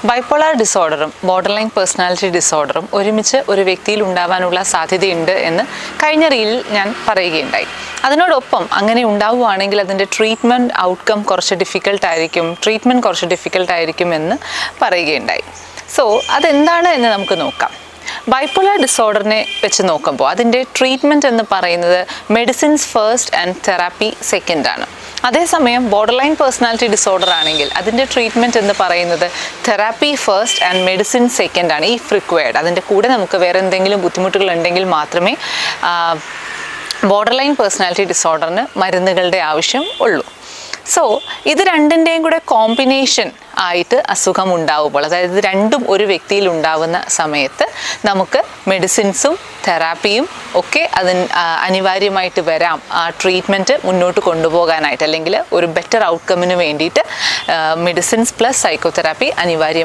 Bipolar ഡിസോർഡറും borderline personality ഡിസോർഡറും ഒരുമിച്ച് ഒരു വ്യക്തിയിൽ ഉണ്ടാവാനുള്ള സാധ്യതയുണ്ട് എന്ന് കഴിഞ്ഞ റീലിൽ ഞാൻ പറയുകയുണ്ടായി. അതിനോടൊപ്പം അങ്ങനെ ഉണ്ടാവുകയാണെങ്കിൽ അതിൻ്റെ ട്രീറ്റ്മെൻറ്റ് ഔട്ട്കം കുറച്ച് ഡിഫിക്കൽട്ട് ആയിരിക്കും എന്ന് പറയുകയുണ്ടായി. സോ അതെന്താണ് എന്ന് നമുക്ക് നോക്കാം. ബൈപ്പോളാർ ഡിസോർഡറിനെ വെച്ച് നോക്കുമ്പോൾ അതിൻ്റെ ട്രീറ്റ്മെൻറ്റ് എന്ന് പറയുന്നത് medicines first and therapy second ആണ്. അതേസമയം ബോർഡർലൈൻ പേഴ്സണാലിറ്റി ഡിസോർഡർ ആണെങ്കിൽ അതിൻ്റെ ട്രീറ്റ്മെൻറ്റ് എന്ന് പറയുന്നത് therapy first and medicine second ആണ്, ഇഫ് റിക്വയർഡ്. അതിൻ്റെ കൂടെ നമുക്ക് വേറെ എന്തെങ്കിലും ബുദ്ധിമുട്ടുകൾ ഉണ്ടെങ്കിൽ മാത്രമേ ബോർഡർലൈൻ പേഴ്സണാലിറ്റി ഡിസോർഡറിന് മരുന്നുകളുടെ ആവശ്യം ഉള്ളൂ. സോ ഇത് രണ്ടിൻ്റെയും കൂടെ കോമ്പിനേഷൻ ആയിട്ട് അസുഖം ഉണ്ടാവുമ്പോൾ, അതായത് ഇത് രണ്ടും ഒരു വ്യക്തിയിൽ ഉണ്ടാവുന്ന സമയത്ത് നമുക്ക് മെഡിസിൻസും തെറാപ്പിയും ഒക്കെ അനിവാര്യമായിട്ട് വരാം ആ ട്രീറ്റ്മെൻറ്റ് മുന്നോട്ട് കൊണ്ടുപോകാനായിട്ട്, അല്ലെങ്കിൽ ഒരു ബെറ്റർ ഔട്ട്കമ്മിന് വേണ്ടിയിട്ട് മെഡിസിൻസ് പ്ലസ് സൈക്കോതെറാപ്പി അനിവാര്യം.